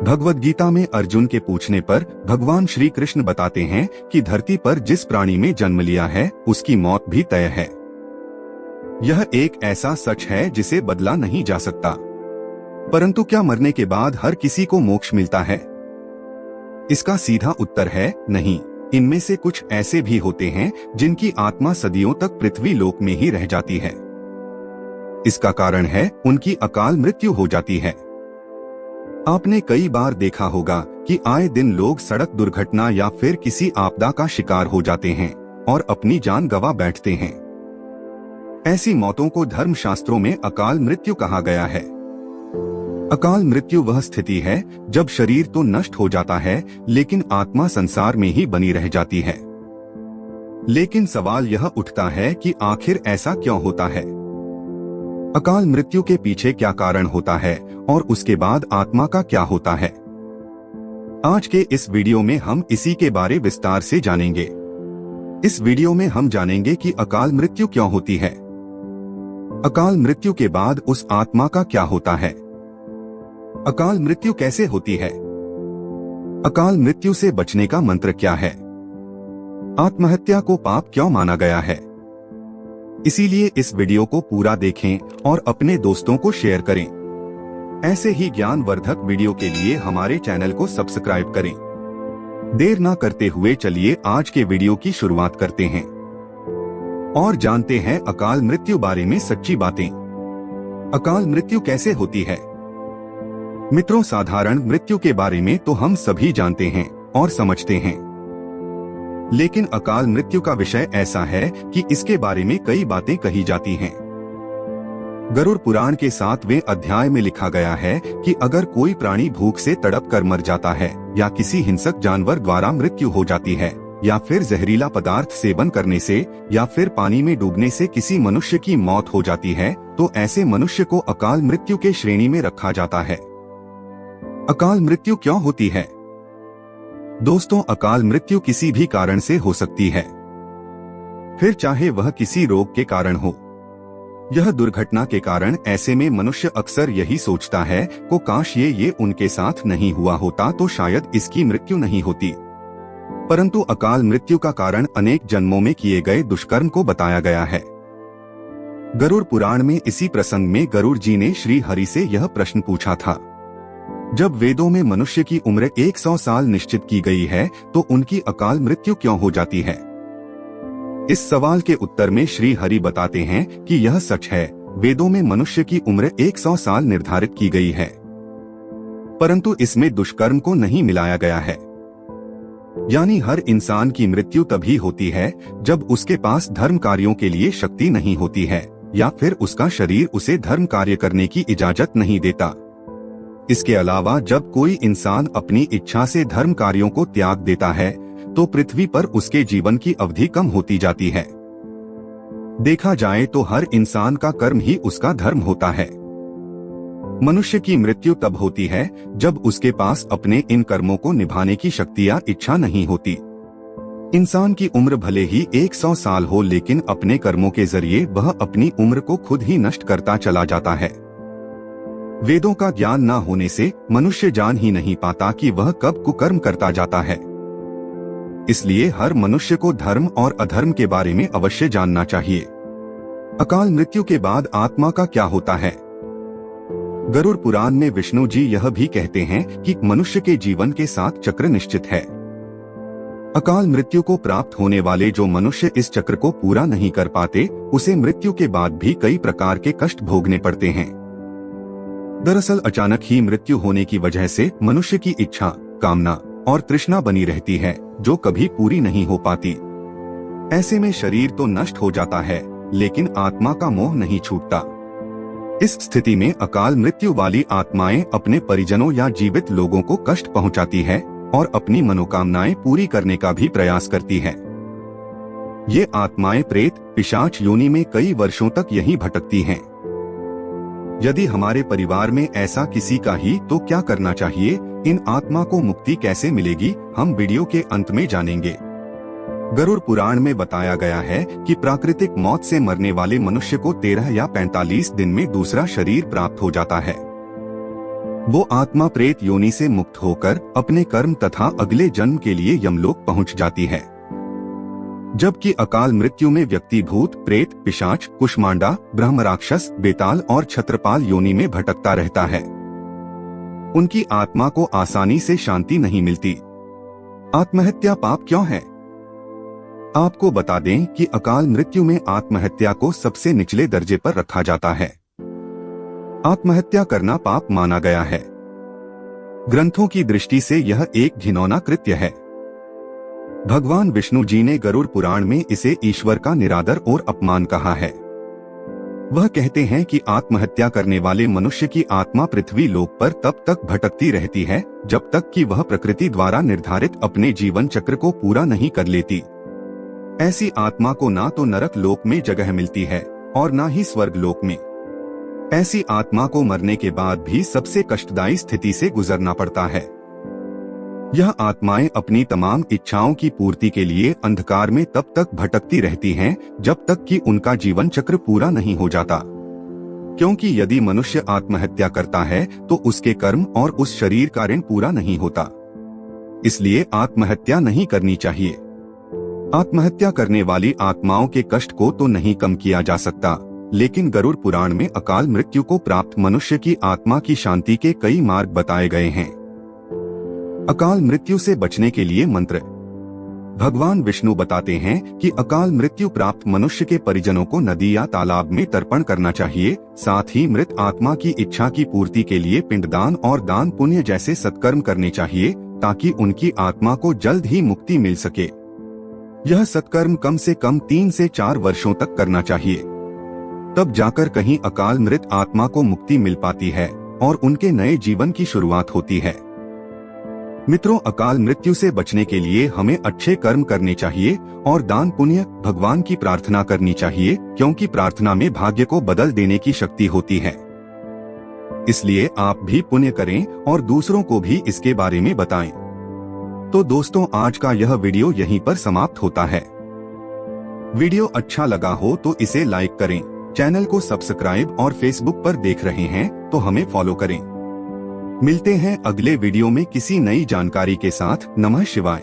भगवद गीता में अर्जुन के पूछने पर भगवान श्री कृष्ण बताते हैं कि धरती पर जिस प्राणी में जन्म लिया है उसकी मौत भी तय है। यह एक ऐसा सच है जिसे बदला नहीं जा सकता। परंतु क्या मरने के बाद हर किसी को मोक्ष मिलता है? इसका सीधा उत्तर है नहीं। इनमें से कुछ ऐसे भी होते हैं जिनकी आत्मा सदियों तक पृथ्वी लोक में ही रह जाती है। इसका कारण है उनकी अकाल मृत्यु हो जाती है। आपने कई बार देखा होगा कि आए दिन लोग सड़क दुर्घटना या फिर किसी आपदा का शिकार हो जाते हैं और अपनी जान गंवा बैठते हैं। ऐसी मौतों को धर्मशास्त्रों में अकाल मृत्यु कहा गया है। अकाल मृत्यु वह स्थिति है जब शरीर तो नष्ट हो जाता है लेकिन आत्मा संसार में ही बनी रह जाती है। लेकिन सवाल यह उठता है कि आखिर ऐसा क्यों होता है? अकाल मृत्यु के पीछे क्या कारण होता है और उसके बाद आत्मा का क्या होता है? आज के इस वीडियो में हम इसी के बारे विस्तार से जानेंगे। इस वीडियो में हम जानेंगे कि अकाल मृत्यु क्यों होती है, अकाल मृत्यु के बाद उस आत्मा का क्या होता है, अकाल मृत्यु कैसे होती है, अकाल मृत्यु से बचने का मंत्र क्या है, आत्महत्या को पाप क्यों माना गया है। इसीलिए इस वीडियो को पूरा देखें और अपने दोस्तों को शेयर करें। ऐसे ही ज्ञानवर्धक वीडियो के लिए हमारे चैनल को सब्सक्राइब करें। देर ना करते हुए चलिए आज के वीडियो की शुरुआत करते हैं और जानते हैं अकाल मृत्यु बारे में सच्ची बातें। अकाल मृत्यु कैसे होती है? मित्रों, साधारण मृत्यु के बारे में तो हम सभी जानते हैं और समझते हैं, लेकिन अकाल मृत्यु का विषय ऐसा है कि इसके बारे में कई बातें कही जाती हैं। गरुड़ पुराण के 7वें अध्याय में लिखा गया है कि अगर कोई प्राणी भूख से तड़प कर मर जाता है या किसी हिंसक जानवर द्वारा मृत्यु हो जाती है या फिर जहरीला पदार्थ सेवन करने से या फिर पानी में डूबने से किसी मनुष्य की मौत हो जाती है तो ऐसे मनुष्य को अकाल मृत्यु के श्रेणी में रखा जाता है। अकाल मृत्यु क्यों होती है? दोस्तों, अकाल मृत्यु किसी भी कारण से हो सकती है, फिर चाहे वह किसी रोग के कारण हो, यह दुर्घटना के कारण। ऐसे में मनुष्य अक्सर यही सोचता है को काश ये उनके साथ नहीं हुआ होता तो शायद इसकी मृत्यु नहीं होती। परंतु अकाल मृत्यु का कारण अनेक जन्मों में किए गए दुष्कर्म को बताया गया है। गरुड़ पुराण में इसी प्रसंग में गरुड़ जी ने श्री हरि से यह प्रश्न पूछा था, जब वेदों में मनुष्य की उम्र 100 साल निश्चित की गई है तो उनकी अकाल मृत्यु क्यों हो जाती है? इस सवाल के उत्तर में श्री हरि बताते हैं कि यह सच है, वेदों में मनुष्य की उम्र 100 साल निर्धारित की गई है, परंतु इसमें दुष्कर्म को नहीं मिलाया गया है। यानी हर इंसान की मृत्यु तभी होती है जब उसके पास धर्म कार्यों के लिए शक्ति नहीं होती है या फिर उसका शरीर उसे धर्म कार्य करने की इजाजत नहीं देता। इसके अलावा जब कोई इंसान अपनी इच्छा से धर्म कार्यों को त्याग देता है तो पृथ्वी पर उसके जीवन की अवधि कम होती जाती है। देखा जाए तो हर इंसान का कर्म ही उसका धर्म होता है। मनुष्य की मृत्यु तब होती है जब उसके पास अपने इन कर्मों को निभाने की शक्ति या इच्छा नहीं होती। इंसान की उम्र भले ही 100 साल हो, लेकिन अपने कर्मों के जरिए वह अपनी उम्र को खुद ही नष्ट करता चला जाता है। वेदों का ज्ञान न होने से मनुष्य जान ही नहीं पाता कि वह कब कुकर्म करता जाता है। इसलिए हर मनुष्य को धर्म और अधर्म के बारे में अवश्य जानना चाहिए। अकाल मृत्यु के बाद आत्मा का क्या होता है? गरुड़ पुराण में विष्णु जी यह भी कहते हैं कि मनुष्य के जीवन के 7 चक्र निश्चित है। अकाल मृत्यु को प्राप्त होने वाले जो मनुष्य इस चक्र को पूरा नहीं कर पाते उसे मृत्यु के बाद भी कई प्रकार के कष्ट भोगने पड़ते हैं। दरअसल अचानक ही मृत्यु होने की वजह से मनुष्य की इच्छा, कामना और तृष्णा बनी रहती है जो कभी पूरी नहीं हो पाती। ऐसे में शरीर तो नष्ट हो जाता है लेकिन आत्मा का मोह नहीं छूटता। इस स्थिति में अकाल मृत्यु वाली आत्माएं अपने परिजनों या जीवित लोगों को कष्ट पहुंचाती है और अपनी मनोकामनाएं पूरी करने का भी प्रयास करती है। ये आत्माएं प्रेत, पिशाच योनि में कई वर्षों तक यहीं भटकती हैं। यदि हमारे परिवार में ऐसा किसी का ही तो क्या करना चाहिए? इन आत्मा को मुक्ति कैसे मिलेगी, हम वीडियो के अंत में जानेंगे। गरुड़ पुराण में बताया गया है कि प्राकृतिक मौत से मरने वाले मनुष्य को 13 या 45 दिन में दूसरा शरीर प्राप्त हो जाता है। वो आत्मा प्रेत योनि से मुक्त होकर अपने कर्म तथा अगले जन्म के लिए यमलोक पहुंच जाती है। जबकि अकाल मृत्यु में व्यक्ति भूत, प्रेत, पिशाच, कुष्मांडा, ब्रह्म राक्षस, बेताल और छत्रपाल योनि में भटकता रहता है। उनकी आत्मा को आसानी से शांति नहीं मिलती। आत्महत्या पाप क्यों है? आपको बता दें कि अकाल मृत्यु में आत्महत्या को सबसे निचले दर्जे पर रखा जाता है। आत्महत्या करना पाप माना गया है। ग्रंथों की दृष्टि से यह एक घिनौना कृत्य है। भगवान विष्णु जी ने गरुड़ पुराण में इसे ईश्वर का निरादर और अपमान कहा है। वह कहते हैं कि आत्महत्या करने वाले मनुष्य की आत्मा पृथ्वी लोक पर तब तक भटकती रहती है जब तक कि वह प्रकृति द्वारा निर्धारित अपने जीवन चक्र को पूरा नहीं कर लेती। ऐसी आत्मा को ना तो नरक लोक में जगह मिलती है और ना ही स्वर्ग लोक में। ऐसी आत्मा को मरने के बाद भी सबसे कष्टदायी स्थिति से गुजरना पड़ता है। यह आत्माएं अपनी तमाम इच्छाओं की पूर्ति के लिए अंधकार में तब तक भटकती रहती हैं जब तक कि उनका जीवन चक्र पूरा नहीं हो जाता। क्योंकि यदि मनुष्य आत्महत्या करता है तो उसके कर्म और उस शरीर का ऋण पूरा नहीं होता। इसलिए आत्महत्या नहीं करनी चाहिए। आत्महत्या करने वाली आत्माओं के कष्ट को तो नहीं कम किया जा सकता, लेकिन गरुड़ पुराण में अकाल मृत्यु को प्राप्त मनुष्य की आत्मा की शांति के कई मार्ग बताए गए हैं। अकाल मृत्यु से बचने के लिए मंत्र। भगवान विष्णु बताते हैं कि अकाल मृत्यु प्राप्त मनुष्य के परिजनों को नदी या तालाब में तर्पण करना चाहिए। साथ ही मृत आत्मा की इच्छा की पूर्ति के लिए पिंडदान और दान पुण्य जैसे सत्कर्म करने चाहिए ताकि उनकी आत्मा को जल्द ही मुक्ति मिल सके। यह सत्कर्म कम से कम 3 से 4 वर्षों तक करना चाहिए। तब जाकर कहीं अकाल मृत आत्मा को मुक्ति मिल पाती है और उनके नए जीवन की शुरुआत होती है। मित्रों, अकाल मृत्यु से बचने के लिए हमें अच्छे कर्म करने चाहिए और दान पुण्य, भगवान की प्रार्थना करनी चाहिए, क्योंकि प्रार्थना में भाग्य को बदल देने की शक्ति होती है। इसलिए आप भी पुण्य करें और दूसरों को भी इसके बारे में बताएं। तो दोस्तों, आज का यह वीडियो यहीं पर समाप्त होता है। वीडियो अच्छा लगा हो तो इसे लाइक करें, चैनल को सब्सक्राइब और फेसबुक पर देख रहे हैं तो हमें फॉलो करें। मिलते हैं अगले वीडियो में किसी नई जानकारी के साथ। नमः शिवाय।